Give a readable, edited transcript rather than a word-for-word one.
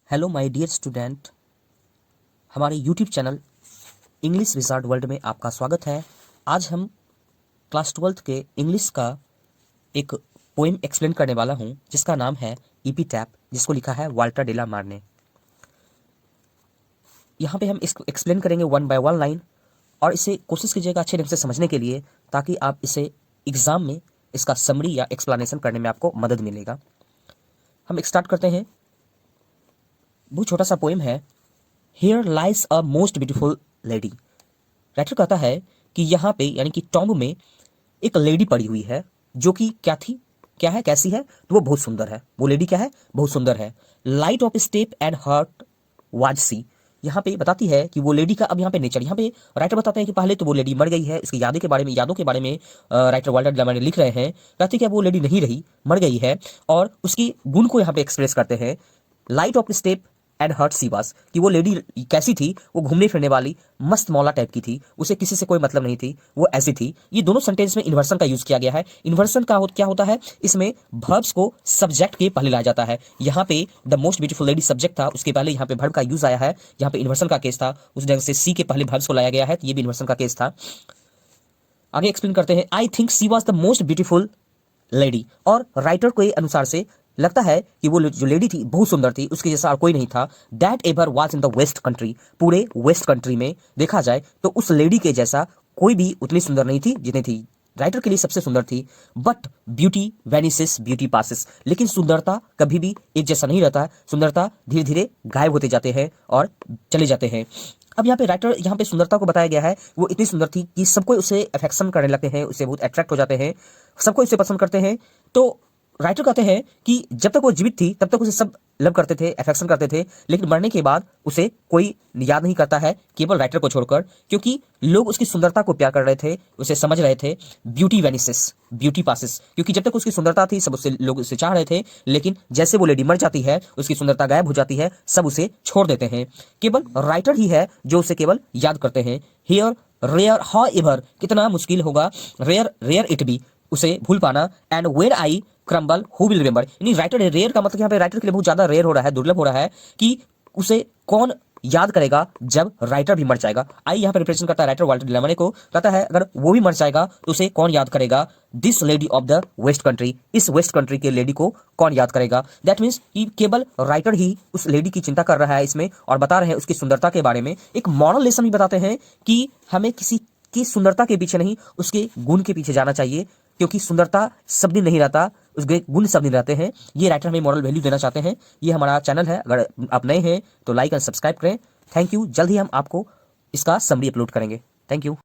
Hello my dear student, हमारे YouTube channel English wizard world में आपका स्वागत है। आज हम क्लास 12th के इंग्लिश का एक पोएम एक्सप्लेन करने वाला हूं जिसका नाम है इपीटैप, जिसको लिखा है वाल्टर डे ला मार ने। यहाँ पे हम इसको एक्सप्लेन करेंगे वन बाय वन लाइन, और इसे कोशिश कीजिएगा अच्छे ढंग से समझने के लिए, ताकि आप इसे एग्जाम में इसका समरी या एक्सप्लेनेशन करने में आपको मदद मिलेगा। हम स्टार्ट करते हैं। बहुत छोटा सा पोएम है। Here lies a most beautiful lady। Writer कहता है कि यहाँ पे यानी कि टॉम्ब में एक लेडी पड़ी हुई है, जो कि क्या थी, क्या है, कैसी है, तो वो बहुत सुंदर है। वो लेडी क्या है, बहुत सुंदर है। Light of step and heart was see. यहाँ पे बताती है कि वो लेडी का अब यहाँ पे नेचर, यहाँ पे राइटर बताते हैं कि पहले तो वो लेडी मर गई है। इसकी यादों के बारे में राइटर वाल्टर डे ला मार ने लिख रहे हैं। कहते हैं कि वो लेडी नहीं रही, मर गई है, और उसकी गुण को यहाँ पे एक्सप्रेस करते हैं। Light of step and heart she was, कि वो लेडी कैसी थी, वो घूमने फिरने वाली मस्त मौला टाइप की थी, उसे किसी से कोई मतलब नहीं थी, वो ऐसी थी। ये दोनों सेंटेंस में इन्वर्सन का यूज किया गया है। इन्वर्सन का क्या होता है, इसमें वर्ब्स को सब्जेक्ट के पहले लाया जाता है। यहाँ पे the most beautiful lady subject था, उसके पहले यहाँ पे वर्ब का यूज आया है। यहाँ पे इन्वर्सन का केस था, उस ढंग से सी के पहले वर्ब्स को लाया गया है, तो ये भी इन्वर्सन का केस था। आगे एक्सप्लेन करते हैं। I think she was the most beautiful lady, और राइटर के अनुसार से लगता है कि वो जो लेडी थी बहुत सुंदर थी, उसके जैसा और कोई नहीं था। That ever was in the west country, पूरे वेस्ट कंट्री में देखा जाए तो उस लेडी के जैसा कोई भी उतनी सुंदर नहीं थी जितनी थी राइटर के लिए सबसे सुंदर थी। बट ब्यूटी वैनिसेस ब्यूटी पासेस, लेकिन सुंदरता कभी भी एक जैसा नहीं रहता है। सुंदरता धीरे धीरे गायब होते जाते हैं और चले जाते हैं। अब यहाँ पे राइटर यहाँ पे सुंदरता को बताया गया है, वो इतनी सुंदर थी कि सबको उसे अफेक्शन करने लगते हैं, उसे बहुत अट्रैक्ट हो जाते हैं, सबको इसे पसंद करते हैं। तो राइटर कहते हैं कि जब तक वो जीवित थी तब तक उसे सब लव करते थे, अफेक्शन करते थे, लेकिन मरने के बाद उसे कोई याद नहीं करता है, केवल राइटर को छोड़कर, क्योंकि लोग उसकी सुंदरता को प्यार कर रहे थे, उसे समझ रहे थे। ब्यूटी वैनिसेस ब्यूटी पासेस, क्योंकि जब तक उसकी सुंदरता थी सब उससे लोग उसे चाह रहे थे, लेकिन जैसे वो लेडी मर जाती है, उसकी सुंदरता गायब हो जाती है, सब उसे छोड़ देते हैं। केवल राइटर ही है जो उसे केवल याद करते हैं। हियर रेयर हाउ एवर, कितना मुश्किल होगा, रेयर रेयर इट बी, उसे भूल पाना। And where I crumble who will remember, यानी राइटर रेयर का मतलब यहाँ पे राइटर के लिए बहुत ज्यादा रेयर हो रहा है, दुर्लभ हो रहा है कि उसे कौन याद करेगा जब राइटर भी मर जाएगा। आई यहाँ पे रिप्रेजेंट करता है राइटर वाल्टर डे ला मार को, कहता है अगर वो भी मर जाएगा तो उसे कौन याद करेगा। This lady of the west country, इस वेस्ट कंट्री के लेडी को कौन याद करेगा। दैट मीन्स कि केवल राइटर ही उस लेडी की चिंता कर रहा है इसमें, और बता रहे हैं उसकी सुंदरता के बारे में। एक मॉरल लेसन भी बताते हैं कि हमें किसी की सुंदरता के पीछे नहीं, उसके गुण के पीछे जाना चाहिए, क्योंकि सुंदरता सब दिन नहीं रहता, उसके गुण सब दिन रहते हैं। ये राइटर हमें मॉरल वैल्यू देना चाहते हैं। ये हमारा चैनल है, अगर आप नए हैं तो लाइक एंड सब्सक्राइब करें। Thank you. जल्द ही हम आपको इसका समरी अपलोड करेंगे। Thank you.